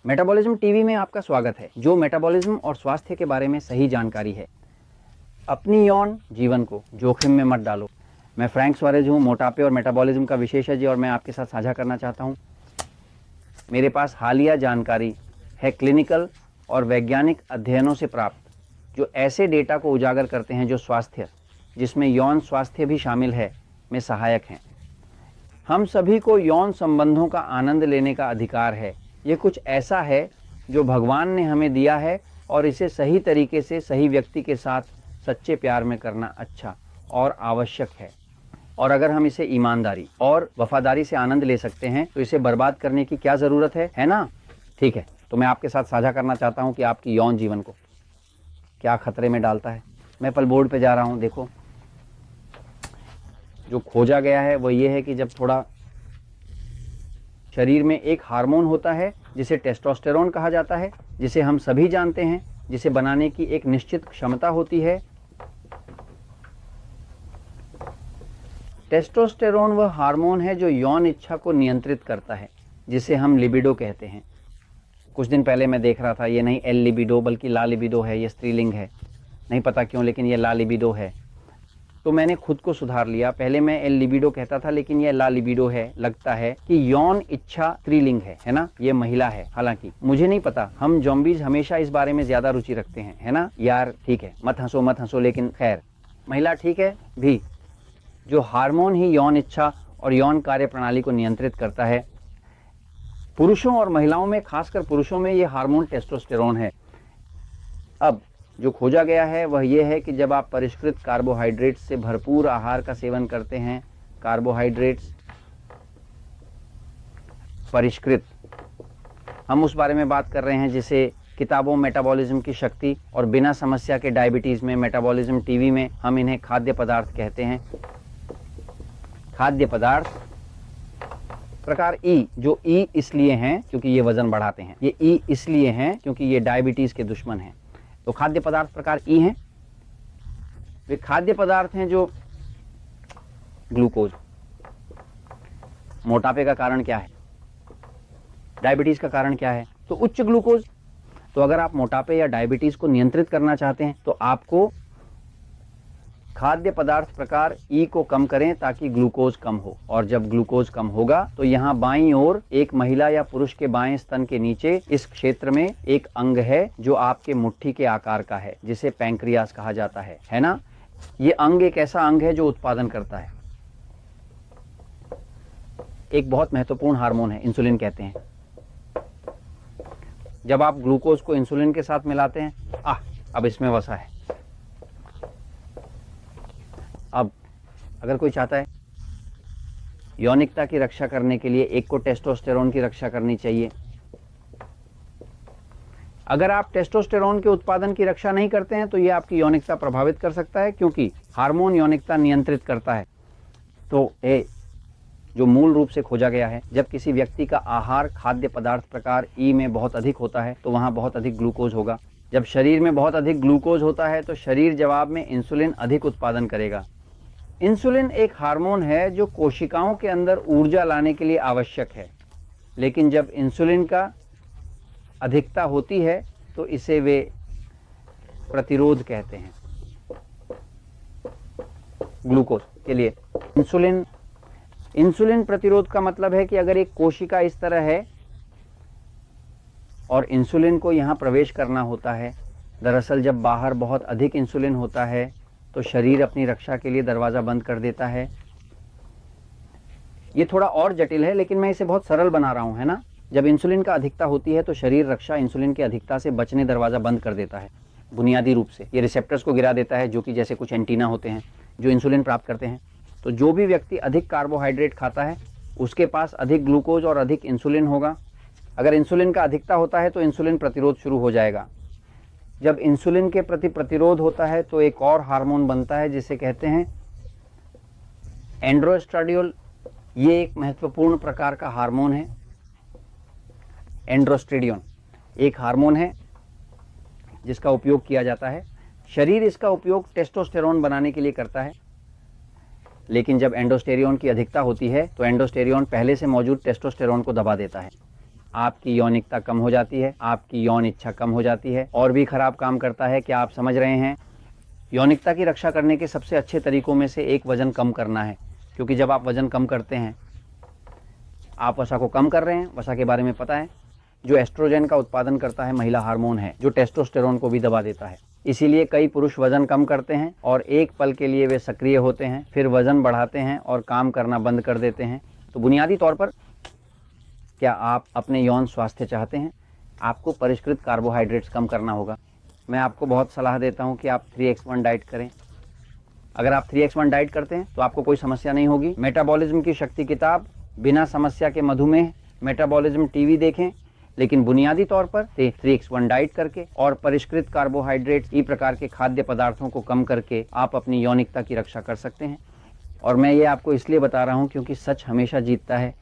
Metabolism TV में आपका स्वागत है, जो मेटाबॉलिज्म और स्वास्थ्य के बारे में सही जानकारी है। अपनी यौन जीवन को जोखिम में मत डालो। मैं फ्रैंक सुआरेज हूँ, मोटापे और मेटाबॉलिज्म का विशेषज्ञ, और मैं आपके साथ साझा करना चाहता हूँ। मेरे पास हालिया जानकारी है क्लिनिकल और वैज्ञानिक अध्ययनों से प्राप्त, जो ऐसे डेटा को उजागर करते हैं जो स्वास्थ्य, जिसमें यौन स्वास्थ्य भी शामिल है, में सहायक हैं। हम सभी को यौन संबंधों का आनंद लेने का अधिकार है। ये कुछ ऐसा है जो भगवान ने हमें दिया है, और इसे सही तरीके से सही व्यक्ति के साथ सच्चे प्यार में करना अच्छा और आवश्यक है। और अगर हम इसे ईमानदारी और वफादारी से आनंद ले सकते हैं, तो इसे बर्बाद करने की क्या ज़रूरत है ना? ठीक है, तो मैं आपके साथ साझा करना चाहता हूँ कि आपकी यौन जीवन को क्या खतरे में डालता है। मैं पल बोर्ड पे जा रहा हूँ, देखो जो खोजा गया है वो ये है कि जब थोड़ा शरीर में एक हार्मोन होता है जिसे टेस्टोस्टेरोन कहा जाता है, जिसे हम सभी जानते हैं, जिसे बनाने की एक निश्चित क्षमता होती है। टेस्टोस्टेरोन वह हार्मोन है जो यौन इच्छा को नियंत्रित करता है, जिसे हम लिबिडो कहते हैं। कुछ दिन पहले मैं देख रहा था, ये नहीं एल लिबिडो बल्कि ला लिबिडो है, ये स्त्रीलिंग है, नहीं पता क्यों, लेकिन ये ला लिबिडो है। तो मैंने खुद को सुधार लिया, पहले मैं एल लिबिडो कहता था, लेकिन ये ला लिबिडो है। लगता है कि यौन इच्छा स्त्रीलिंग है ना, ये महिला है। हालांकि मुझे नहीं पता, हम जॉम्बीज हमेशा इस बारे में ज्यादा रुचि रखते हैं, है ना यार? ठीक है, मत हंसो, लेकिन खैर, महिला ठीक है भी। जो हार्मोन ही यौन इच्छा और यौन कार्य प्रणाली को नियंत्रित करता है। पुरुषों और महिलाओं में, खासकर पुरुषों में, ये हार्मोन टेस्टोस्टेरोन है। अब जो खोजा गया है वह यह है कि जब आप परिष्कृत कार्बोहाइड्रेट्स से भरपूर आहार का सेवन करते हैं, कार्बोहाइड्रेट्स परिष्कृत, हम उस बारे में बात कर रहे हैं जिसे किताबों मेटाबॉलिज्म की शक्ति और बिना समस्या के डायबिटीज़ में, मेटाबॉलिज्म टीवी में हम इन्हें खाद्य पदार्थ कहते हैं। खाद्य पदार्थ प्रकार ई, जो ई इसलिए हैं क्योंकि ये वजन बढ़ाते हैं, ये ई इसलिए हैं क्योंकि ये डायबिटीज़ के दुश्मन हैं। तो खाद्य पदार्थ प्रकार ई हैं। वे खाद्य पदार्थ हैं जो ग्लूकोज, मोटापे का कारण क्या है, डायबिटीज का कारण क्या है, तो उच्च ग्लूकोज। तो अगर आप मोटापे या डायबिटीज को नियंत्रित करना चाहते हैं तो आपको खाद्य पदार्थ प्रकार ई को कम करें ताकि ग्लूकोज कम हो। और जब ग्लूकोज कम होगा तो यहाँ बाईं ओर एक महिला या पुरुष के बाएं स्तन के नीचे इस क्षेत्र में एक अंग है जो आपके मुट्ठी के आकार का है, जिसे पैंक्रियास कहा जाता है ना? ये अंग एक ऐसा अंग है जो उत्पादन करता है एक बहुत महत्वपूर्ण हार्मोन है, इंसुलिन कहते हैं। जब आप ग्लूकोज को इंसुलिन के साथ मिलाते हैं, अब इसमें वसा है। अब अगर कोई चाहता है यौनिकता की रक्षा करने के लिए, एक को टेस्टोस्टेरोन की रक्षा करनी चाहिए। अगर आप टेस्टोस्टेरोन के उत्पादन की रक्षा नहीं करते हैं तो ये आपकी यौनिकता प्रभावित कर सकता है, क्योंकि हार्मोन यौनिकता नियंत्रित करता है। तो जो मूल रूप से खोजा गया है, जब किसी व्यक्ति का आहार खाद्य पदार्थ प्रकार ई में बहुत अधिक होता है तो वहाँ बहुत अधिक ग्लूकोज होगा। जब शरीर में बहुत अधिक ग्लूकोज होता है तो शरीर जवाब में इंसुलिन अधिक उत्पादन करेगा। इंसुलिन एक हार्मोन है जो कोशिकाओं के अंदर ऊर्जा लाने के लिए आवश्यक है, लेकिन जब इंसुलिन का अधिकता होती है तो इसे वे प्रतिरोध कहते हैं। ग्लूकोज के लिए इंसुलिन प्रतिरोध का मतलब है कि अगर एक कोशिका इस तरह है और इंसुलिन को यहाँ प्रवेश करना होता है, दरअसल जब बाहर बहुत अधिक इंसुलिन होता है तो शरीर अपनी रक्षा के लिए दरवाज़ा बंद कर देता है। ये थोड़ा और जटिल है, लेकिन मैं इसे बहुत सरल बना रहा हूँ, है ना? जब इंसुलिन का अधिकता होती है तो शरीर रक्षा इंसुलिन की अधिकता से बचने दरवाज़ा बंद कर देता है। बुनियादी रूप से ये रिसेप्टर्स को गिरा देता है, जो कि जैसे कुछ एंटीना होते हैं जो इंसुलिन प्राप्त करते हैं। तो जो भी व्यक्ति अधिक कार्बोहाइड्रेट खाता है उसके पास अधिक ग्लूकोज और अधिक इंसुलिन होगा। अगर इंसुलिन का अधिकता होता है तो इंसुलिन प्रतिरोध शुरू हो जाएगा। जब इंसुलिन के प्रति प्रतिरोध होता है तो एक और हार्मोन बनता है जिसे कहते हैं एंड्रोस्ट्राडियोल। ये एक महत्वपूर्ण प्रकार का हार्मोन है। एंड्रोस्ट्रेडियोन एक हार्मोन है जिसका उपयोग किया जाता है। शरीर इसका उपयोग टेस्टोस्टेरोन बनाने के लिए करता है, लेकिन जब एंडोस्टेरियोन की अधिकता होती है तो एंडोस्टेरियोन पहले से मौजूद टेस्टोस्टेरोन को दबा देता है। आपकी यौनिकता कम हो जाती है, आपकी यौन इच्छा कम हो जाती है। और भी खराब काम करता है, क्या आप समझ रहे हैं? यौनिकता की रक्षा करने के सबसे अच्छे तरीकों में से एक वजन कम करना है, क्योंकि जब आप वजन कम करते हैं, आप वसा को कम कर रहे हैं। वसा के बारे में पता है, जो एस्ट्रोजन का उत्पादन करता है महिला हार्मोन है, जो टेस्टोस्टेरोन को भी दबा देता है। इसीलिए कई पुरुष वजन कम करते हैं और एक पल के लिए वे सक्रिय होते हैं, फिर वजन बढ़ाते हैं और काम करना बंद कर देते हैं। तो बुनियादी तौर पर क्या आप अपने यौन स्वास्थ्य चाहते हैं? आपको परिष्कृत कार्बोहाइड्रेट्स कम करना होगा। मैं आपको बहुत सलाह देता हूं कि आप 3x1 डाइट करें। अगर आप 3x1 डाइट करते हैं तो आपको कोई समस्या नहीं होगी। मेटाबॉलिज्म की शक्ति किताब, बिना समस्या के मधुमेह, मेटाबॉलिज्म टीवी देखें, लेकिन बुनियादी तौर पर 3x1 डाइट करके और परिष्कृत कार्बोहाइड्रेट्स ई प्रकार के खाद्य पदार्थों को कम करके आप अपनी यौनिकता की रक्षा कर सकते हैं। और मैं ये आपको इसलिए बता रहा हूँ क्योंकि सच हमेशा जीतता है।